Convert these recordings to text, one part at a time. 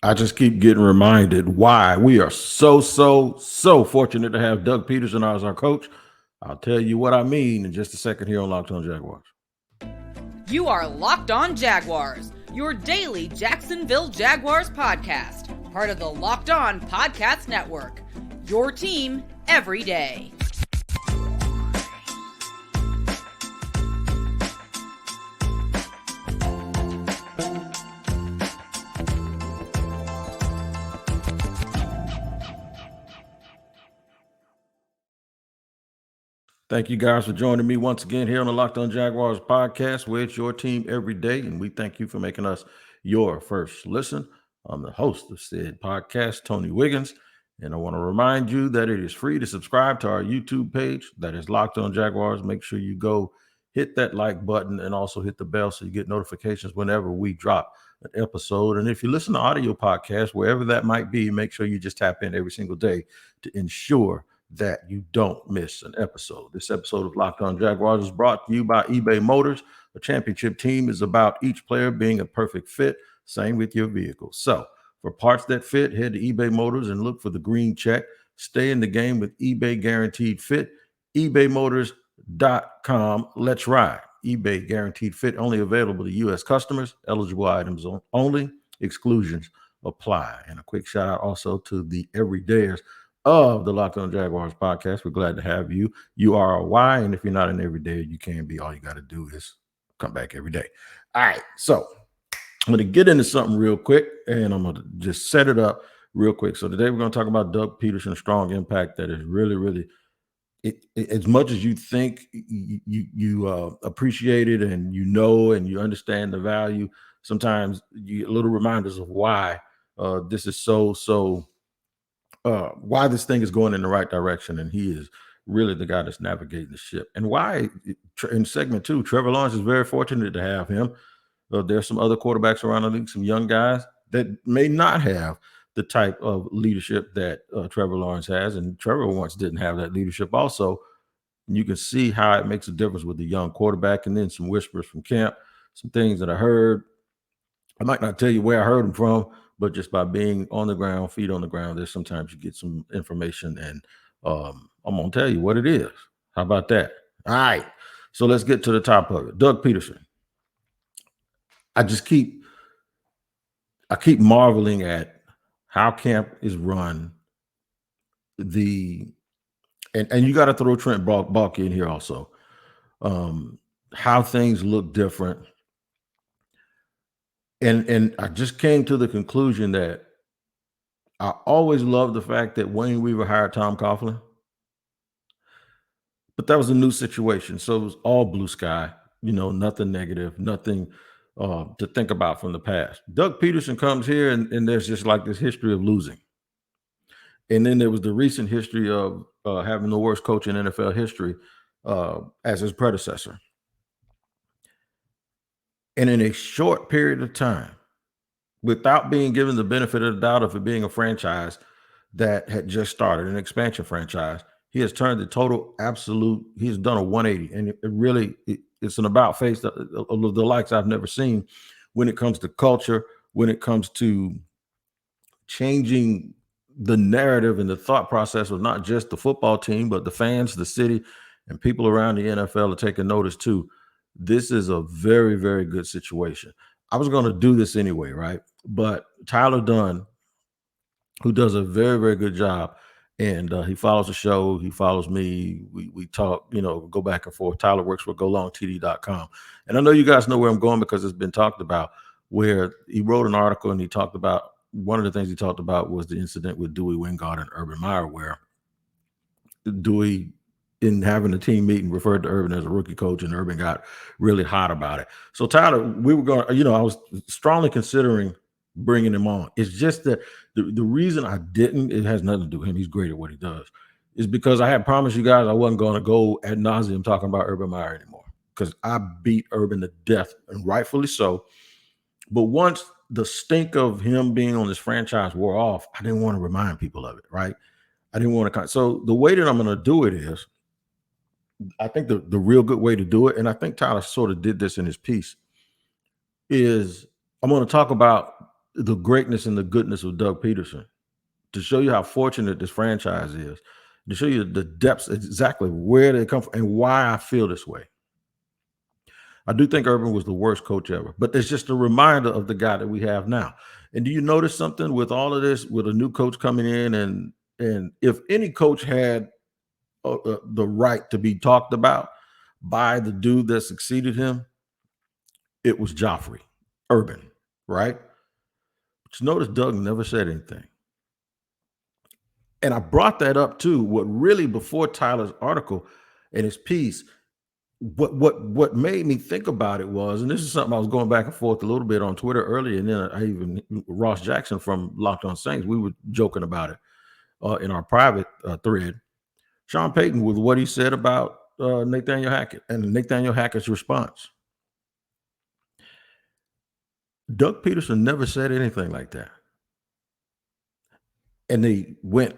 I just keep getting reminded why we are so fortunate to have Doug Peterson as our coach. I'll tell you what I mean in just a second here on Locked On Jaguars. You are Locked On Jaguars, your daily Jacksonville Jaguars podcast, part of the Locked On Podcast Network, your team every day. Thank you guys for joining me once again here on the Locked On Jaguars podcast, where it's your team every day. And we thank you for making us your first listen. I'm the host of said podcast, Tony Wiggins. And I want to remind you that it is free to subscribe to our YouTube page. That is Locked On Jaguars. Make sure you go hit that like button and also hit the bell so you get notifications whenever we drop an episode. And if you listen to audio podcasts, wherever that might be, make sure you just tap in every single day to ensure that you don't miss an episode. This episode of Locked On Jaguars is brought to you by eBay Motors. A championship team is about each player being a perfect fit. Same with your vehicle. So for parts that fit, head to eBay Motors and look for the green check. Stay in the game with eBay Guaranteed Fit. ebaymotors.com. Let's ride. eBay Guaranteed Fit only available to U.S. customers. Eligible items only. Exclusions apply. And a quick shout out also to the everydayers of the Locked On Jaguars podcast. We're glad to have you. You are a why, and if you're not an everyday, you can be. All you got to do is come back every day. All right, so I'm going to get into something real quick, and I'm going to just set it up real quick. So today we're going to talk about Doug Pederson's strong impact that is really as much as you think you appreciate it and you know and you understand the value, sometimes you get little reminders of why this is why this thing is going in the right direction, and he is really the guy that's navigating the ship. And why, in segment 2, Trevor Lawrence is very fortunate to have him. There's some other quarterbacks around the league, some young guys that may not have the type of leadership that Trevor Lawrence has, and Trevor once didn't have that leadership also. And you can see how it makes a difference with the young quarterback. And then some whispers from camp, some things that I heard. I might not tell you where I heard them from, but just by being on the ground, feet on the ground, there's sometimes you get some information, and I'm going to tell you what it is. How about that? All right. So let's get to the top of it. Doug Pederson. I keep marveling at how camp is run. And you got to throw Trent Baalke in here also. How things look different. And I just came to the conclusion that I always loved the fact that Wayne Weaver hired Tom Coughlin, but that was a new situation. So it was all blue sky, nothing negative, nothing to think about from the past. Doug Pederson comes here and there's just like this history of losing. And then there was the recent history of having the worst coach in NFL history as his predecessor. And in a short period of time, without being given the benefit of the doubt of it being a franchise that had just started, an expansion franchise, he has turned the total absolute, he's done a 180. And it's an about face of the likes I've never seen when it comes to culture, when it comes to changing the narrative and the thought process of not just the football team, but the fans, the city, and people around the NFL are taking notice too. This is a very, very good situation. I was going to do this anyway, right? But Tyler Dunn, who does a very, very good job, and he follows the show, he follows me, we talk, go back and forth. Tyler works for golongtd.com. And I know you guys know where I'm going because it's been talked about, where he wrote an article and he talked about, one of the things he talked about was the incident with Dewey Wingard and Urban Meyer, where Dewey, in having a team meeting, referred to Urban as a rookie coach, and Urban got really hot about it. So Tyler, we were going, I was strongly considering bringing him on. It's just that the reason I didn't, it has nothing to do with him. He's great at what he does, is because I had promised you guys I wasn't going to go ad nauseum talking about Urban Meyer anymore, because I beat Urban to death, and rightfully so. But once the stink of him being on this franchise wore off, I didn't want to remind people of it, right? I didn't want to. So the way that I'm going to do it is, I think the real good way to do it, and I think Tyler sort of did this in his piece, is I'm going to talk about the greatness and the goodness of Doug Pederson, to show you how fortunate this franchise is, to show you the depths, exactly where they come from and why I feel this way. I do think Urban was the worst coach ever, but it's just a reminder of the guy that we have now. And do you notice something with all of this, with a new coach coming in, and if any coach had the right to be talked about by the dude that succeeded him, it was Joffrey, Urban, right? But you notice Doug never said anything. And I brought that up too. What really, before Tyler's article and his piece, what made me think about it was, and this is something I was going back and forth a little bit on Twitter earlier, and then I even Ross Jackson from Locked On Saints, we were joking about it in our private thread. Sean Payton, with what he said about Nathaniel Hackett and Nathaniel Hackett's response. Doug Pederson never said anything like that. And they went,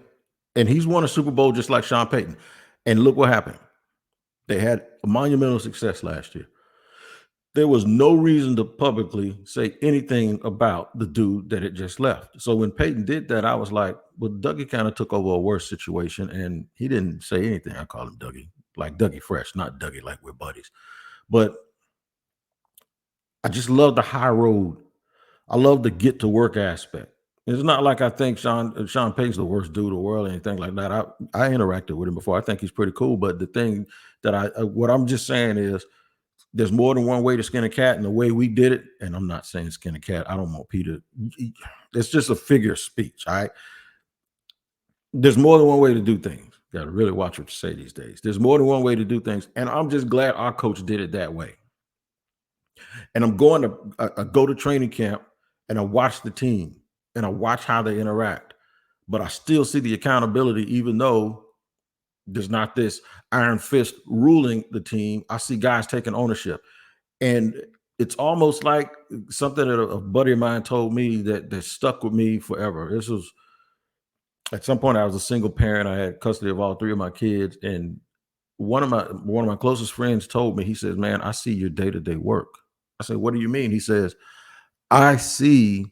and he's won a Super Bowl just like Sean Payton. And look what happened. They had a monumental success last year. There was no reason to publicly say anything about the dude that had just left. So when Peyton did that, I was like, well, Dougie kind of took over a worse situation, and he didn't say anything. I call him Dougie, like Dougie Fresh, not Dougie like we're buddies. But I just love the high road. I love the get to work aspect. It's not like I think Sean Payton's the worst dude in the world or anything like that. I interacted with him before. I think he's pretty cool. But the thing that what I'm just saying is, there's more than one way to skin a cat, and the way we did it, and I'm not saying skin a cat. I don't want Peter. It's just a figure of speech, all right? There's more than one way to do things. Got to really watch what you say these days. There's more than one way to do things, and I'm just glad our coach did it that way. And I'm going to I go to training camp, and I watch the team, and I watch how they interact. But I still see the accountability, even though there's not this iron fist ruling the team. I see guys taking ownership. And it's almost like something that a buddy of mine told me that stuck with me forever. This was, at some point I was a single parent. I had custody of all three of my kids. And one of my closest friends told me, he says, man, I see your day-to-day work. I said, what do you mean? He says, I see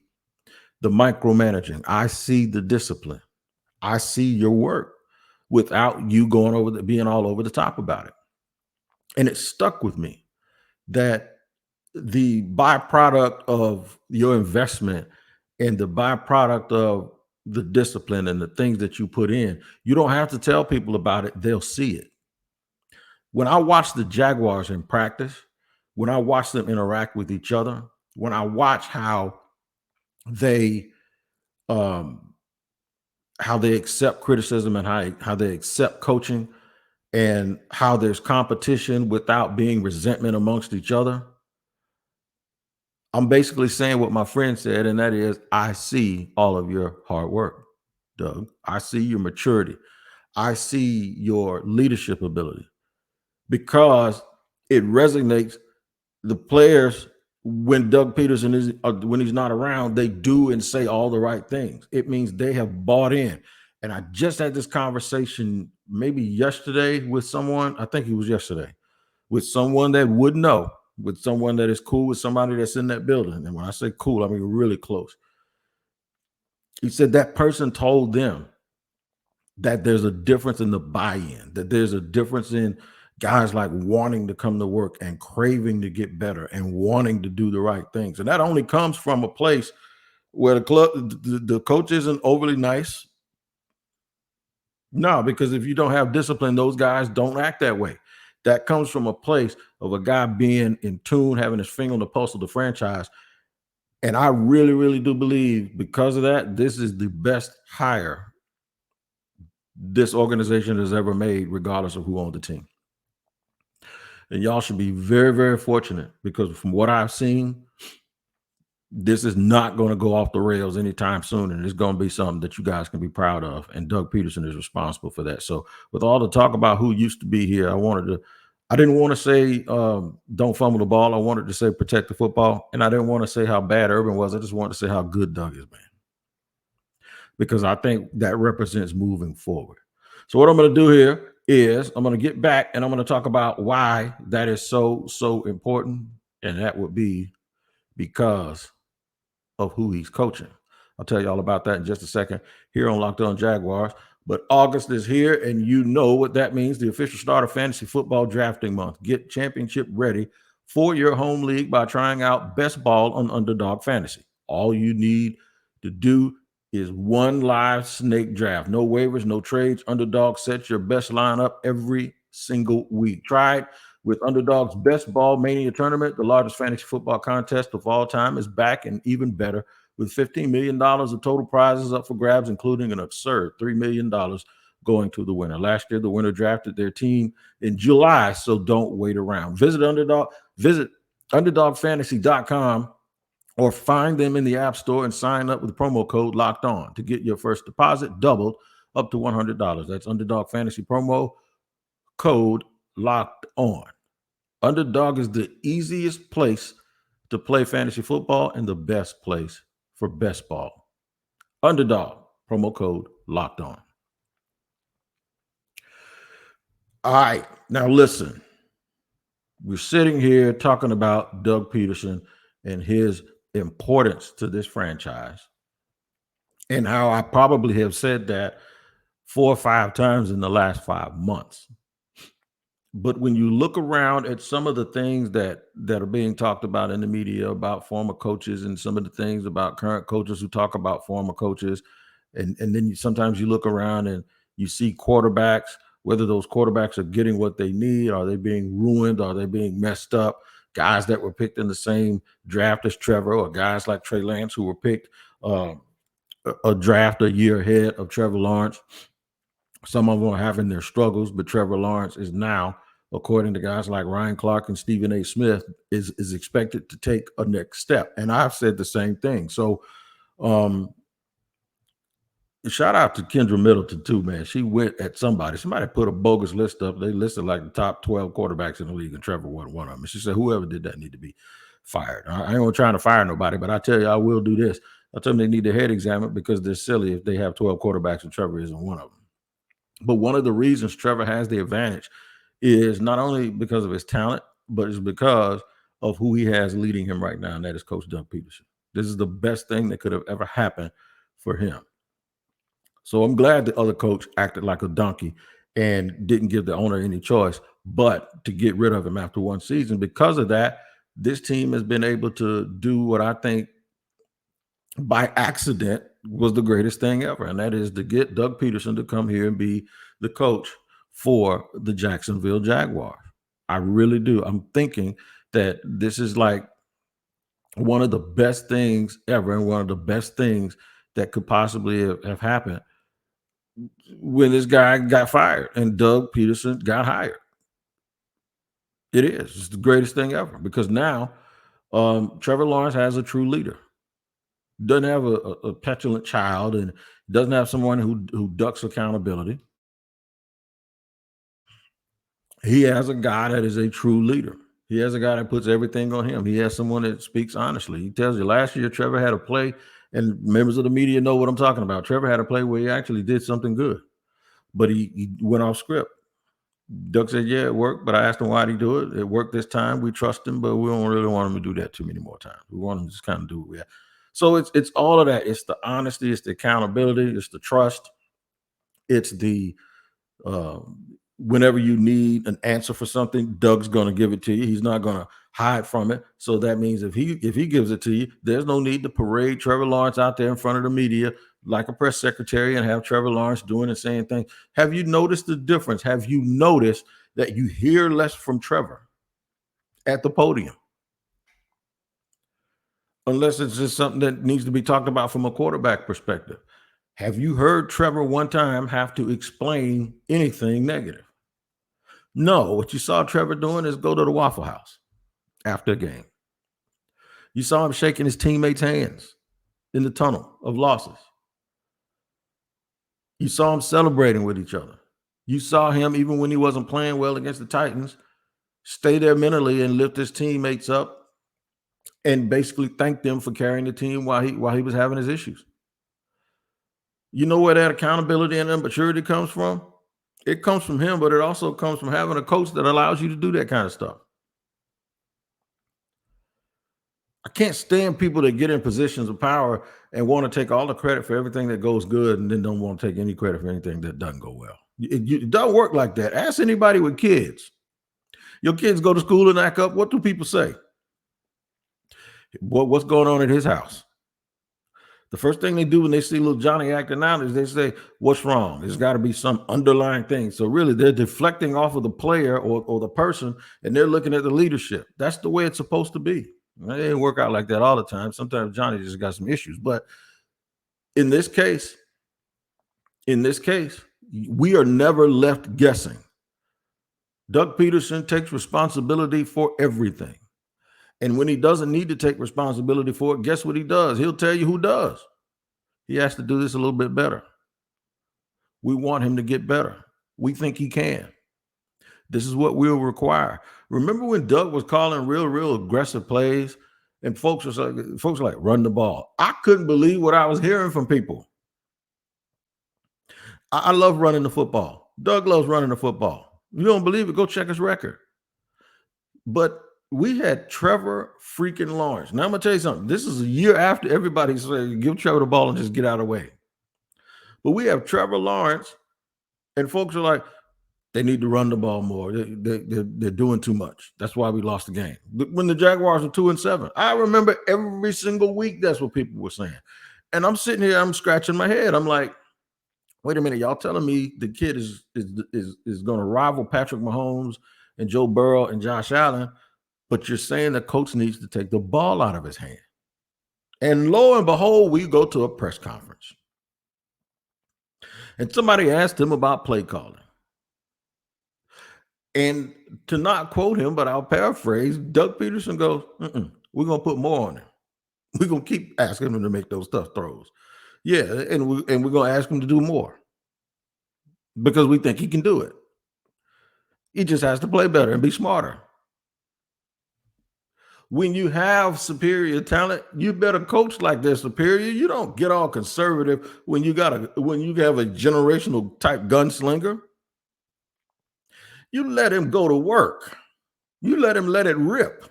the micromanaging. I see the discipline. I see your work without you going being all over the top about it. And it stuck with me that the byproduct of your investment and the byproduct of the discipline and the things that you put in, you don't have to tell people about it. They'll see it. When I watch the Jaguars in practice, when I watch them interact with each other, when I watch how they accept criticism and how they accept coaching, and how there's competition without being resentment amongst each other, I'm basically saying what my friend said, and that is, I see all of your hard work, Doug. I see your maturity. I see your leadership ability, because it resonates. The players, when Doug Pederson is, when he's not around, they do and say all the right things. It means they have bought in. And I just had this conversation maybe yesterday with someone. I think it was yesterday, with someone that would know, with someone that is cool with somebody that's in that building. And when I say cool, I mean really close. He said that person told them that there's a difference in the buy-in, that there's a difference in guys like wanting to come to work and craving to get better and wanting to do the right things. And that only comes from a place where the coach isn't overly nice. No, because if you don't have discipline, those guys don't act that way. That comes from a place of a guy being in tune, having his finger on the pulse of the franchise. And I really, really do believe, because of that, this is the best hire this organization has ever made, regardless of who owned the team. And y'all should be very, very fortunate, because from what I've seen, this is not going to go off the rails anytime soon. And it's going to be something that you guys can be proud of. And Doug Pederson is responsible for that. So with all the talk about who used to be here, I didn't want to say don't fumble the ball. I wanted to say protect the football. And I didn't want to say how bad Urban was. I just wanted to say how good Doug is, man. Because I think that represents moving forward. So what I'm going to do here is I'm going to get back and I'm going to talk about why that is so, so important. And that would be because of who he's coaching. I'll tell you all about that in just a second here on Locked On Jaguars. But August is here, and you know what that means. The official start of fantasy football drafting month. Get championship ready for your home league by trying out Best Ball on Underdog Fantasy. All you need to do is one live snake draft. No waivers, no trades. Underdog sets your best lineup every single week. Try it with Underdog's Best Ball Mania Tournament. The largest fantasy football contest of all time is back, and even better, with $15 million of total prizes up for grabs, including an absurd $3 million going to the winner. Last year, the winner drafted their team in July, so don't wait around. Visit underdogfantasy.com or find them in the App Store and sign up with the promo code Locked On to get your first deposit doubled up to $100. That's Underdog Fantasy promo code Locked On. Underdog is the easiest place to play fantasy football and the best place for best ball. Underdog, promo code Locked On. All right, now listen. We're sitting here talking about Doug Pederson and his importance to this franchise, and how I probably have said that 4 or 5 times in the last 5 months. But when you look around at some of the things that are being talked about in the media about former coaches, and some of the things about current coaches who talk about former coaches, and then sometimes you look around and you see quarterbacks, whether those quarterbacks are getting what they need, are they being ruined, are they being messed up? Guys that were picked in the same draft as Trevor, or guys like Trey Lance who were picked a draft a year ahead of Trevor Lawrence. Some of them are having their struggles, but Trevor Lawrence is now, according to guys like Ryan Clark and Stephen A. Smith, is expected to take a next step. And I've said the same thing. So shout out to Kendra Middleton too, man. She went at somebody put a bogus list up. They listed like the top 12 quarterbacks in the league, and Trevor wasn't one of them. And she said, whoever did that need to be fired. I ain't trying to fire nobody, but I tell you, I will do this. I tell them they need their head examined, because they're silly if they have 12 quarterbacks and Trevor isn't one of them. But one of the reasons Trevor has the advantage is not only because of his talent, but it's because of who he has leading him right now, and that is Coach Doug Pederson. This is the best thing that could have ever happened for him. So I'm glad the other coach acted like a donkey and didn't give the owner any choice but to get rid of him after one season. Because of that, this team has been able to do what I think by accident was the greatest thing ever, and that is to get Doug Pederson to come here and be the coach for the Jacksonville Jaguars. I really do. I'm thinking that this is like one of the best things ever, and one of the best things that could possibly have happened when this guy got fired and Doug Pederson got hired. It is. It's the greatest thing ever, because now Trevor Lawrence has a true leader. Doesn't have a petulant child, and doesn't have someone who ducks accountability. He has a guy that is a true leader. He has a guy that puts everything on him. He has someone that speaks honestly. He tells you last year Trevor had a play, and members of the media know what I'm talking about. Trevor had a play where he actually did something good, but he went off script. Doug said, yeah, it worked, but I asked him why did he do it. It worked this time. We trust him, but we don't really want him to do that too many more times. We want him to just kind of do what we have. So it's all of that. It's the honesty, it's the accountability, it's the trust, it's the whenever you need an answer for something, Doug's going to give it to you. He's not going to hide from it. So that means if he gives it to you, there's no need to parade Trevor Lawrence out there in front of the media like a press secretary and have Trevor Lawrence doing and saying things. Have you noticed the difference? Have you noticed that you hear less from Trevor at the podium? Unless it's just something that needs to be talked about from a quarterback perspective. Have you heard Trevor one time have to explain anything negative? No. What you saw Trevor doing is go to the Waffle House after a game. You saw him shaking his teammates' hands in the tunnel of losses. You saw him celebrating with each other. You saw him, even when he wasn't playing well against the Titans, stay there mentally and lift his teammates up and basically thank them for carrying the team while he was having his issues. You know where that accountability and that maturity comes from? It comes from him, but it also comes from having a coach that allows you to do that kind of stuff. I can't stand people that get in positions of power and want to take all the credit for everything that goes good and then don't want to take any credit for anything that doesn't go well. It doesn't work like that. Ask anybody with kids. Your kids go to school and act up. What do people say? What's going on at his house? The first thing they do when they see little Johnny acting out is they say, what's wrong? There's got to be some underlying thing. So really, they're deflecting off of the player or the person, and they're looking at the leadership. That's the way it's supposed to be. It didn't work out like that all the time. Sometimes Johnny just got some issues. But in this case, we are never left guessing. Doug Pederson takes responsibility for everything. And when he doesn't need to take responsibility for it, guess what he does? He'll tell you who does. He has to do this a little bit better. We want him to get better. We think he can. This is what we'll require. Remember when Doug was calling real aggressive plays and folks were like, run the ball. I couldn't believe what I was hearing from people. I love running the football. Doug loves running the football. You don't believe it? Go check his record. But we had Trevor freaking Lawrence. Now I'm gonna tell you something. This is a year after everybody said, give Trevor the ball and just get out of the way. But we have Trevor Lawrence, and folks are like, they need to run the ball more. They're doing too much. That's why we lost the game. When the Jaguars were 2-7, I remember every single week that's what people were saying. And I'm sitting here, I'm scratching my head. I'm like, wait a minute, y'all telling me the kid is going to rival Patrick Mahomes and Joe Burrow and Josh Allen, but you're saying the coach needs to take the ball out of his hand. And lo and behold, we go to a press conference. And somebody asked him about play calling. And to not quote him, but I'll paraphrase, Doug Pederson goes, we're going to put more on him. We're going to keep asking him to make those tough throws. Yeah, and we're going to ask him to do more because we think he can do it. He just has to play better and be smarter. When you have superior talent, you better coach like they're superior. You don't get all conservative when you have a generational type gunslinger. You let him go to work. You let him let it rip.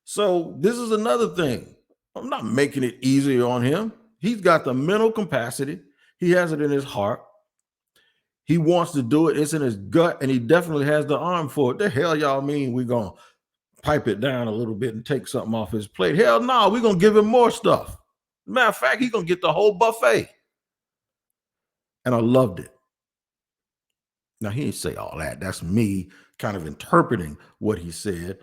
So this is another thing. I'm not making it easier on him. He's got the mental capacity. He has it in his heart. He wants to do it. It's in his gut, and he definitely has the arm for it. The hell y'all mean we're going to pipe it down a little bit and take something off his plate? Hell no, we're going to give him more stuff. Matter of fact, he's going to get the whole buffet. And I loved it. Now, he didn't say all that. That's me kind of interpreting what he said.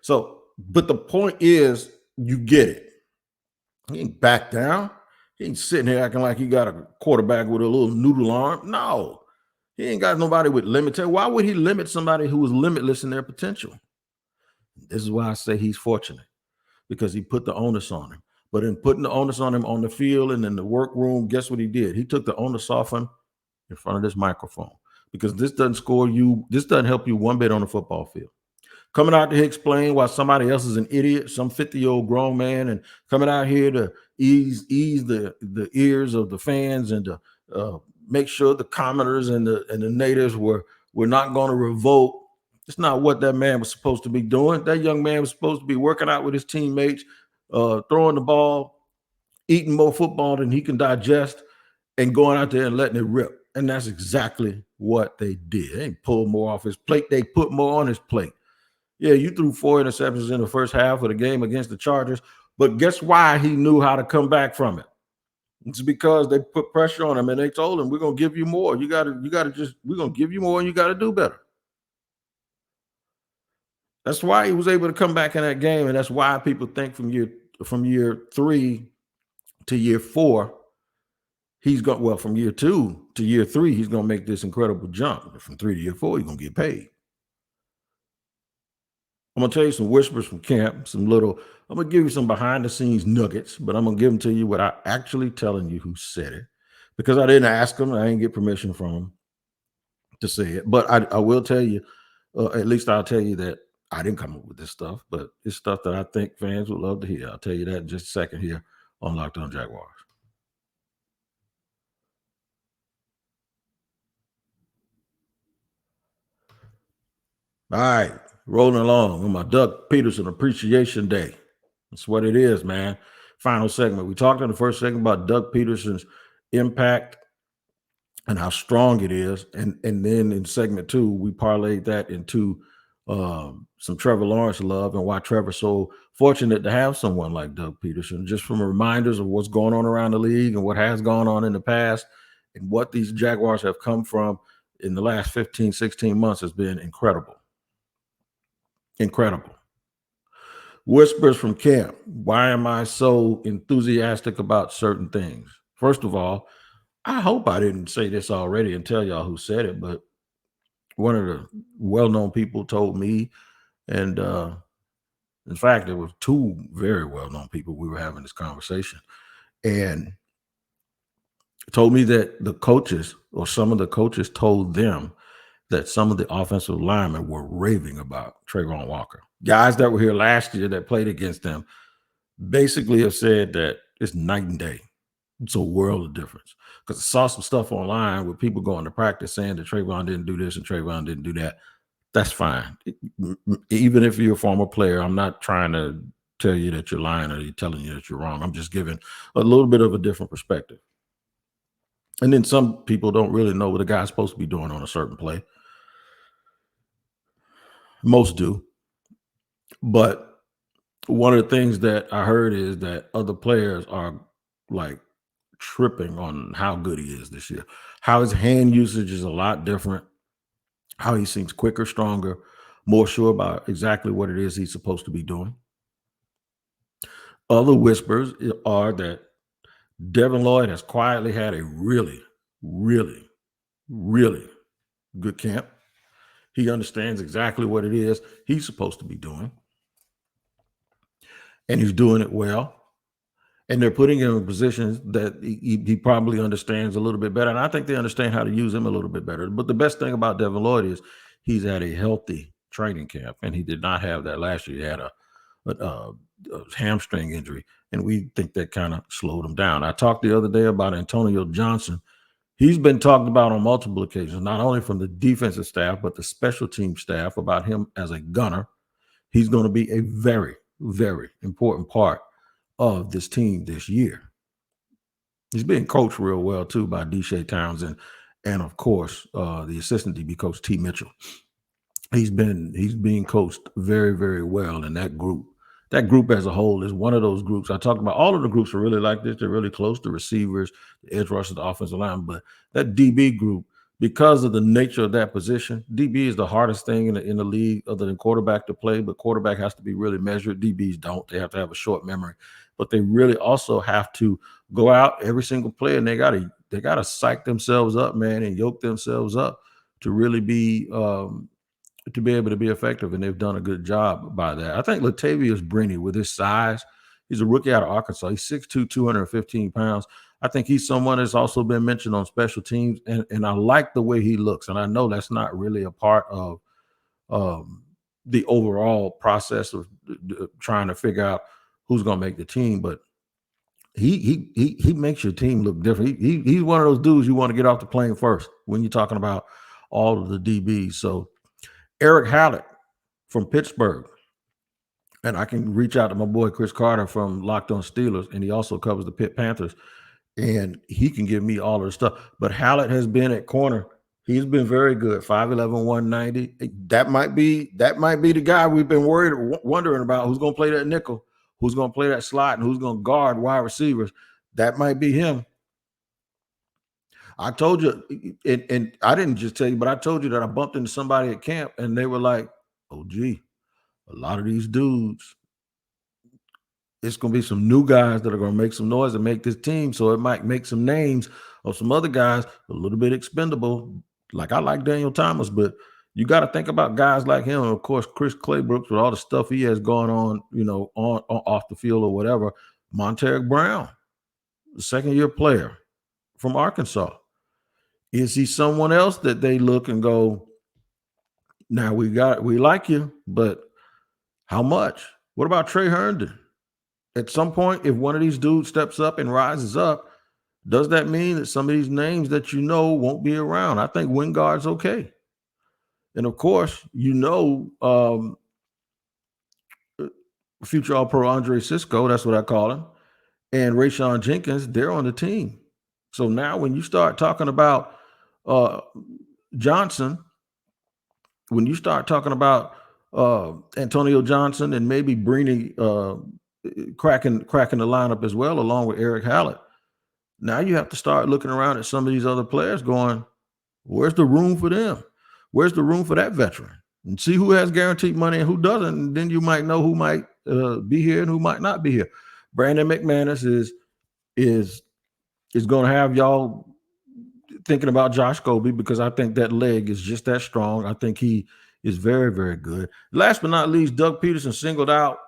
So, but the point is, you get it. He ain't back down. He ain't sitting here acting like he got a quarterback with a little noodle arm. No, he ain't got nobody with limited. Why would he limit somebody who was limitless in their potential? This is why I say he's fortunate, because he put the onus on him. But in putting the onus on him on the field and in the workroom, guess what he did? He took the onus off him in front of this microphone, because this doesn't help you one bit on the football field. Coming out to explain why somebody else is an idiot, some 50-year-old grown man, and coming out here to ease the ears of the fans and to make sure the commoners and the natives were not going to revolt. It's not what that man was supposed to be doing. That young man was supposed to be working out with his teammates, throwing the ball, eating more football than he can digest, and going out there and letting it rip. And that's exactly what they did. They didn't pull more off his plate. They put more on his plate. Yeah, you threw 4 interceptions in the first half of the game against the Chargers, but guess why he knew how to come back from it? It's because they put pressure on him and they told him, we're going to give you more. We're going to give you more, and you got to do better. That's why he was able to come back in that game. And that's why people think from year 3 to year 4, from year 2 to year 3, he's going to make this incredible jump. From 3 to year 4, he's going to get paid. I'm going to tell you some whispers from camp, I'm going to give you some behind the scenes nuggets, but I'm going to give them to you without actually telling you who said it, because I didn't ask him. I didn't get permission from him to say it. But I will tell you, at least I'll tell you that I didn't come up with this stuff, but it's stuff that I think fans would love to hear. I'll tell you that in just a second here on Locked On Jaguars. All right. Rolling along on my Doug Pederson Appreciation Day. That's what it is, man. Final segment. We talked in the first segment about Doug Peterson's impact and how strong it is. And then in segment 2, we parlayed that into some Trevor Lawrence love and why Trevor's so fortunate to have someone like Doug Peterson, just from reminders of what's going on around the league and what has gone on in the past and what these Jaguars have come from in the last 15, 16 months has been incredible. Incredible. Whispers from camp. Why am I so enthusiastic about certain things? First of all, I hope I didn't say this already and tell y'all who said it, but one of the well-known people told me, and in fact, there were 2 very well-known people we were having this conversation, and told me that the coaches or some of the coaches told them that some of the offensive linemen were raving about Trayvon Walker. Guys that were here last year that played against them basically have said that it's night and day. It's a world of difference. Because I saw some stuff online with people going to practice saying that Trayvon didn't do this and Trayvon didn't do that. That's fine. Even if you're a former player, I'm not trying to tell you that you're lying or telling you that you're wrong. I'm just giving a little bit of a different perspective. And then some people don't really know what a guy's supposed to be doing on a certain play. Most do. But one of the things that I heard is that other players are like tripping on how good he is this year. How his hand usage is a lot different. How he seems quicker, stronger, more sure about exactly what it is he's supposed to be doing. Other whispers are that Devin Lloyd has quietly had a really, really, really good camp. He understands exactly what it is he's supposed to be doing. And he's doing it well. And they're putting him in positions that he probably understands a little bit better. And I think they understand how to use him a little bit better. But the best thing about Devin Lloyd is he's had a healthy training camp. And he did not have that last year. He had a hamstring injury. And we think that kind of slowed him down. I talked the other day about Antonio Johnson. He's been talked about on multiple occasions, not only from the defensive staff, but the special team staff about him as a gunner. He's going to be a very, very important part of this team this year. He's being coached real well too by Deshae Townsend and of course the assistant DB coach T. Mitchell. He's being coached very, very well in that group. That group as a whole is one of those groups. I talked about all of the groups are really like this. They're really close to receivers, the edge rushers, the offensive line. But that DB group, because of the nature of that position, DB is the hardest thing in the league other than quarterback to play. But quarterback has to be really measured. DBs don't. They have to have a short memory. But they really also have to go out every single play, and they gotta psych themselves up, man, and yoke themselves up to really be to be able to be effective, and they've done a good job by that. I think Latavius Brini, with his size, he's a rookie out of Arkansas. He's 6'2", 215 pounds. I think he's someone that's also been mentioned on special teams, and I like the way he looks. And I know that's not really a part of the overall process of trying to figure out who's going to make the team, but he makes your team look different. He's one of those dudes you want to get off the plane first when you're talking about all of the DBs. So Eric Hallett from Pittsburgh, and I can reach out to my boy Chris Carter from Locked On Steelers, and he also covers the Pitt Panthers, and he can give me all of the stuff. But Hallett has been at corner. He's been very good. 5'11", 190. That might be the guy we've been wondering about, who's going to play that nickel, who's going to play that slot, and who's going to guard wide receivers. That might be him. I told you, and I didn't just tell you, but I told you that I bumped into somebody at camp, and they were like, oh, gee, a lot of these dudes, it's going to be some new guys that are going to make some noise and make this team, so it might make some names of some other guys a little bit expendable. Like I like Daniel Thomas, but you got to think about guys like him. And of course, Chris Claybrooks, with all the stuff he has going on, on off the field or whatever. Monteric Brown, the second-year player from Arkansas. Is he someone else that they look and go, now we like you, but how much? What about Trey Herndon? At some point, if one of these dudes steps up and rises up, does that mean that some of these names that won't be around? I think Wingard's okay. And of course, future All-Pro Andre Cisco, that's what I call him, and Rayshon Jenkins, they're on the team. So now when you start talking about Johnson, when you start talking about Antonio Johnson and maybe Brini cracking the lineup as well, along with Eric Hallett, now you have to start looking around at some of these other players going, where's the room for them? Where's the room for that veteran? And see who has guaranteed money and who doesn't. And then you might know who might be here and who might not be here. Brandon McManus is going to have y'all thinking about Josh Colby, because I think that leg is just that strong. I think he is very, very good. Last but not least, Doug Pederson singled out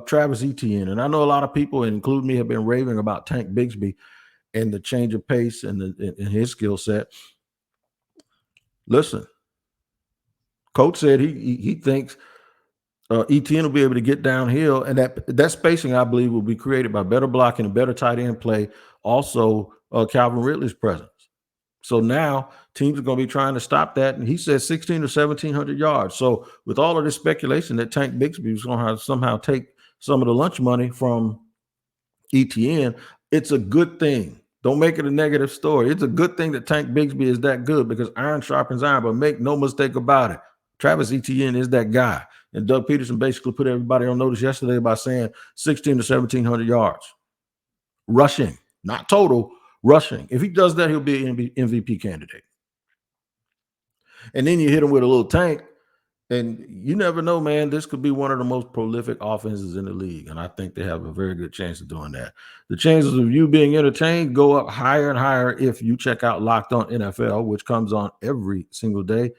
Travis Etienne. And I know a lot of people, including me, have been raving about Tank Bigsby and the change of pace and his skill set. Listen, coach said he thinks Etienne will be able to get downhill, and that spacing, I believe, will be created by better blocking and better tight end play. Also, Calvin Ridley's presence. So now teams are going to be trying to stop that. And he says 1,600 to 1,700 yards. So with all of this speculation that Tank Bigsby is going to have to somehow take some of the lunch money from Etienne, it's a good thing. Don't make it a negative story. It's a good thing that Tank Bigsby is that good, because iron sharpens iron. But make no mistake about it, Travis Etienne is that guy. And Doug Pederson basically put everybody on notice yesterday by saying 1,600 to 1,700 yards. Rushing, not total, rushing. If he does that, he'll be an MVP candidate. And then you hit him with a little tank, and you never know, man. This could be one of the most prolific offenses in the league, and I think they have a very good chance of doing that. The chances of you being entertained go up higher and higher if you check out Locked On NFL, which comes on every single day.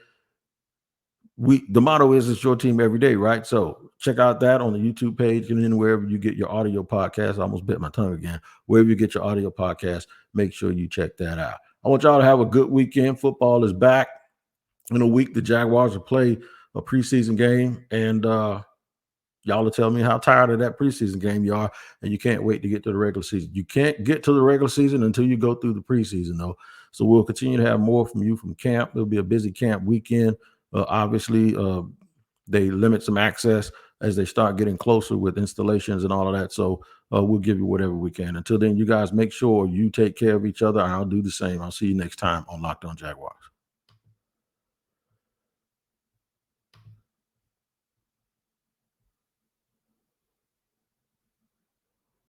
The motto is it's your team every day, right? So check out that on the YouTube page, and then wherever you get your audio podcast. I almost bit my tongue again. Wherever you get your audio podcast, make sure you check that out. I want y'all to have a good weekend. Football is back. In a week, the Jaguars will play a preseason game, and y'all will tell me how tired of that preseason game you are, and you can't wait to get to the regular season. You can't get to the regular season until you go through the preseason, though. So we'll continue to have more from you from camp. It'll be a busy camp weekend. Obviously, they limit some access as they start getting closer with installations and all of that. So we'll give you whatever we can. Until then, you guys make sure you take care of each other. I'll do the same. I'll see you next time on Locked On Jaguars.